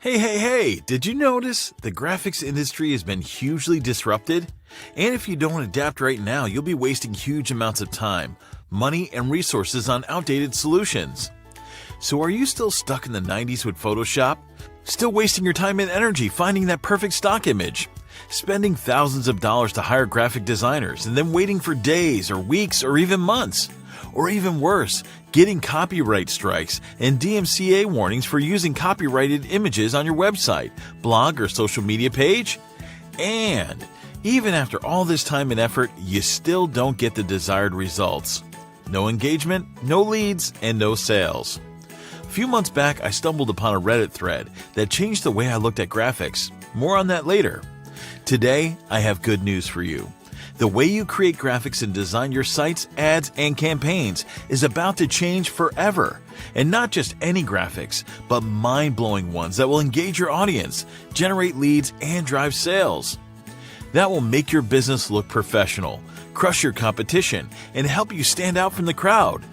Hey, did you notice the graphics industry has been hugely disrupted? And if you don't adapt right now, you'll be wasting huge amounts of time, money, and resources on outdated solutions. So are you still stuck in the 90s with Photoshop? Still wasting your time and energy finding that perfect stock image? Spending thousands of dollars to hire graphic designers and then waiting for days or weeks or even months? Or even worse, getting copyright strikes and DMCA warnings for using copyrighted images on your website, blog, or social media page? And even after all this time and effort, you still don't get the desired results. No engagement, no leads, and no sales. A few months back, I stumbled upon a Reddit thread that changed the way I looked at graphics. More on that later. Today, I have good news for you. The way you create graphics and design your sites, ads, and campaigns is about to change forever. And not just any graphics, but mind-blowing ones that will engage your audience, generate leads, and drive sales. That will make your business look professional, crush your competition, and help you stand out from the crowd.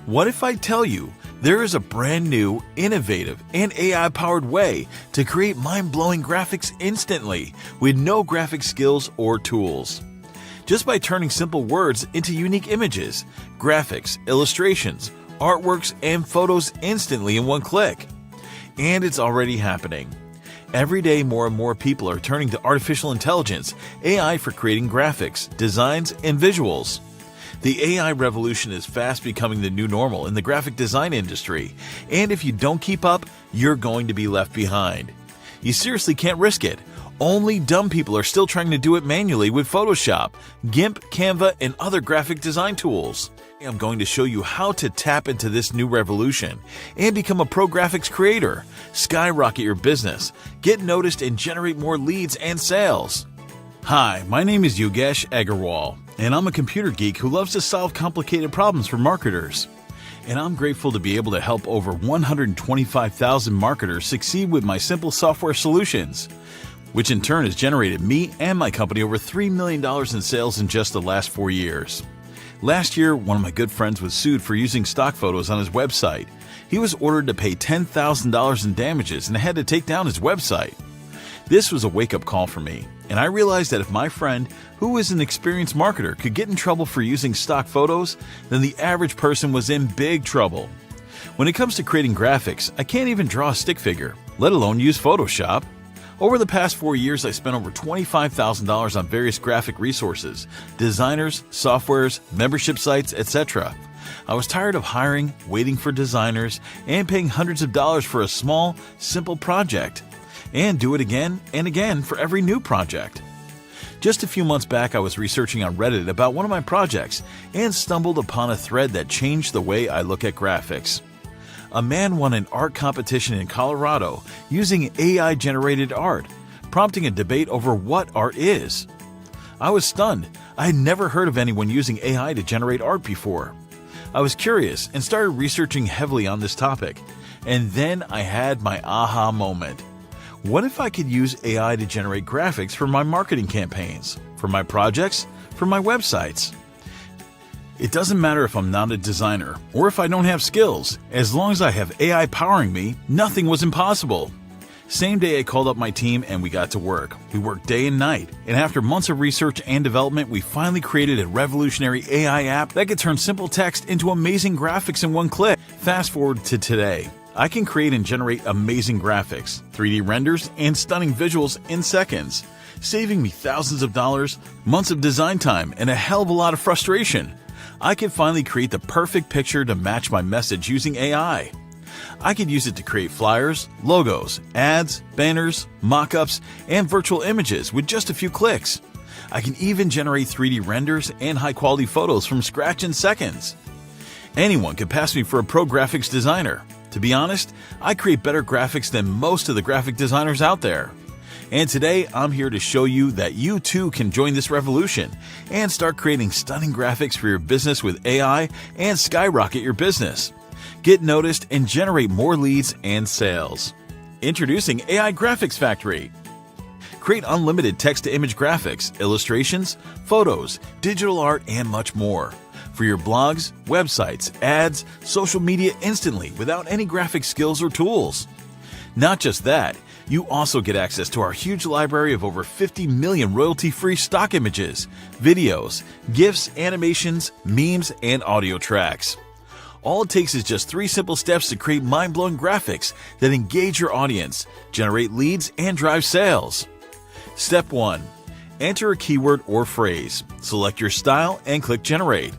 What if I tell you there is a brand new, innovative, and AI-powered way to create mind-blowing graphics instantly with no graphic skills or tools? Just by turning simple words into unique images, graphics, illustrations, artworks, and photos instantly in one click. And it's already happening. Every day, more and more people are turning to artificial intelligence, AI, for creating graphics, designs, and visuals. The AI revolution is fast becoming the new normal in the graphic design industry, and if you don't keep up, you're going to be left behind. You seriously can't risk it. Only dumb people are still trying to do it manually with Photoshop, GIMP, Canva, and other graphic design tools. I'm going to show you how to tap into this new revolution and become a pro graphics creator, skyrocket your business, get noticed, and generate more leads and sales. Hi, my name is Yogesh Agarwal, and I'm a computer geek who loves to solve complicated problems for marketers. And I'm grateful to be able to help over 125,000 marketers succeed with my simple software solutions, which in turn has generated me and my company over $3 million in sales in just the last 4 years. Last year, one of my good friends was sued for using stock photos on his website. He was ordered to pay $10,000 in damages and had to take down his website. This was a wake-up call for me, and I realized that if my friend, who is an experienced marketer, could get in trouble for using stock photos, then the average person was in big trouble. When it comes to creating graphics, I can't even draw a stick figure, let alone use Photoshop. Over the past 4 years, I spent over $25,000 on various graphic resources, designers, softwares, membership sites, etc. I was tired of hiring, waiting for designers, and paying hundreds of dollars for a small, simple project, and do it again and again for every new project. Just a few months back, I was researching on Reddit about one of my projects and stumbled upon a thread that changed the way I look at graphics. A man won an art competition in Colorado using AI-generated art, prompting a debate over what art is. I was stunned. I had never heard of anyone using AI to generate art before. I was curious and started researching heavily on this topic, and then I had my aha moment. What if I could use AI to generate graphics for my marketing campaigns, for my projects, for my websites? It doesn't matter if I'm not a designer or if I don't have skills. As long as I have AI powering me, nothing was impossible. Same day I called up my team and we got to work. We worked day and night, and after months of research and development, we finally created a revolutionary AI app that could turn simple text into amazing graphics in one click. Fast forward to today. I can create and generate amazing graphics, 3D renders, and stunning visuals in seconds, saving me thousands of dollars, months of design time, and a hell of a lot of frustration. I can finally create the perfect picture to match my message using AI. I could use it to create flyers, logos, ads, banners, mock-ups, and virtual images with just a few clicks. I can even generate 3D renders and high-quality photos from scratch in seconds. Anyone could pass me for a pro graphics designer. To be honest, I create better graphics than most of the graphic designers out there. And today, I'm here to show you that you too can join this revolution and start creating stunning graphics for your business with AI and skyrocket your business. Get noticed and generate more leads and sales. Introducing AI Graphics Factory. Create unlimited text-to-image graphics, illustrations, photos, digital art, and much more for your blogs, websites, ads, social media instantly without any graphic skills or tools. Not just that, You also get access to our huge library of over 50 million royalty-free stock images, videos, GIFs, animations, memes, and audio tracks. All it takes is just 3 simple steps to create mind-blowing graphics that engage your audience, generate leads, and drive sales. Step 1. Enter a keyword or phrase. Select your style and click Generate.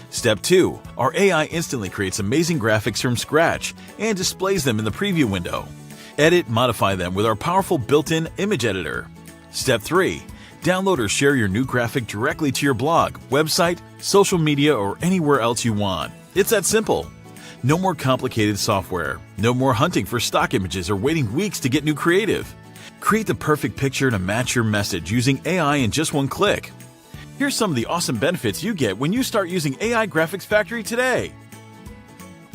Step 2. Our AI instantly creates amazing graphics from scratch and displays them in the preview window. Edit, modify them with our powerful built-in image editor. Step 3. Download or share your new graphic directly to your blog, website, social media, or anywhere else you want. It's that simple. No more complicated software. No more hunting for stock images or waiting weeks to get new creative. Create the perfect picture to match your message using AI in just one click. Here's some of the awesome benefits you get when you start using AI Graphics Factory today.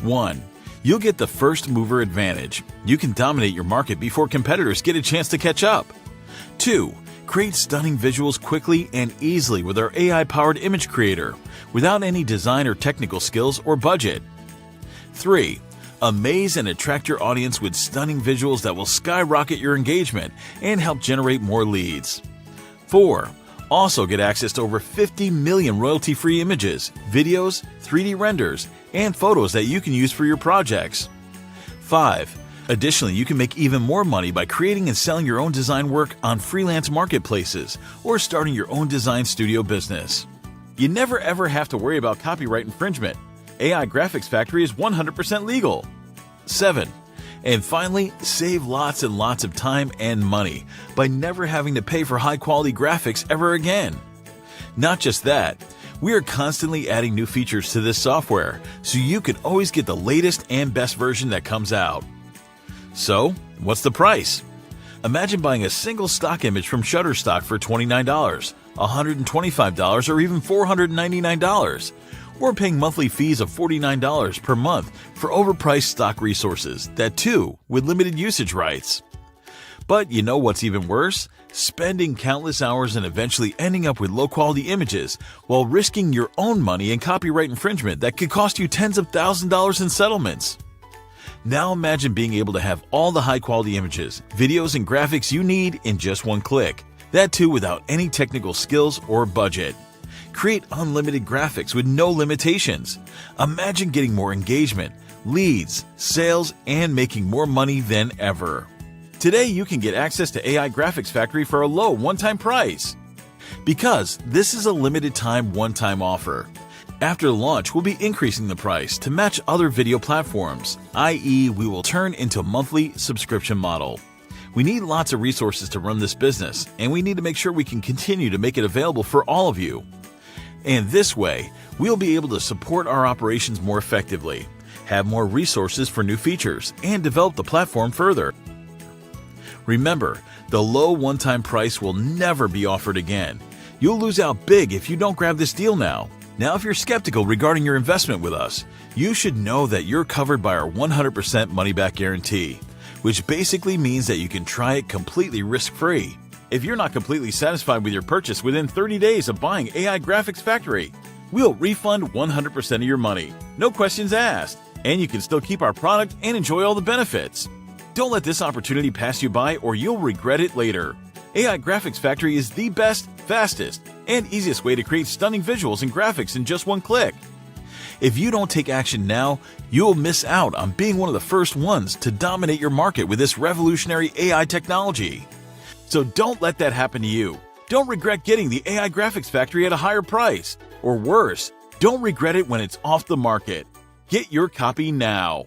1. You'll get the first mover advantage. You can dominate your market before competitors get a chance to catch up. 2. Create stunning visuals quickly and easily with our AI-powered image creator, without any design or technical skills or budget. 3. Amaze and attract your audience with stunning visuals that will skyrocket your engagement and help generate more leads. 4. Also get access to over 50 million royalty-free images, videos, 3D renders, and photos that you can use for your projects. 5. Additionally, you can make even more money by creating and selling your own design work on freelance marketplaces or starting your own design studio business. You never ever have to worry about copyright infringement. AI Graphics Factory is 100% legal. 7. And finally, save lots and lots of time and money by never having to pay for high-quality graphics ever again. Not just that, we are constantly adding new features to this software, so you can always get the latest and best version that comes out. So, what's the price? Imagine buying a single stock image from Shutterstock for $29, $125, or even $499, or paying monthly fees of $49 per month for overpriced stock resources, that too with limited usage rights. But you know what's even worse? Spending countless hours and eventually ending up with low-quality images while risking your own money and copyright infringement that could cost you tens of thousands of dollars in settlements. Now imagine being able to have all the high-quality images, videos, and graphics you need in just one click, that too without any technical skills or budget. Create unlimited graphics with no limitations. Imagine getting more engagement, leads, sales, and making more money than ever. Today, you can get access to AI Graphics Factory for a low one-time price. Because this is a limited time one-time offer. After launch, we'll be increasing the price to match other video platforms, i.e. we will turn into a monthly subscription model. We need lots of resources to run this business, and we need to make sure we can continue to make it available for all of you. And this way, we'll be able to support our operations more effectively, have more resources for new features, and develop the platform further. Remember, the low one-time price will never be offered again. You'll lose out big if you don't grab this deal now. Now, if you're skeptical regarding your investment with us, you should know that you're covered by our 100% money-back guarantee, which basically means that you can try it completely risk-free. If you're not completely satisfied with your purchase within 30 days of buying AI Graphics Factory, we'll refund 100% of your money, no questions asked, and you can still keep our product and enjoy all the benefits. Don't let this opportunity pass you by or you'll regret it later. AI Graphics Factory is the best, fastest, and easiest way to create stunning visuals and graphics in just one click. If you don't take action now, you'll miss out on being one of the first ones to dominate your market with this revolutionary AI technology. So don't let that happen to you. Don't regret getting the AI Graphics Factory at a higher price. Or worse, don't regret it when it's off the market. Get your copy now.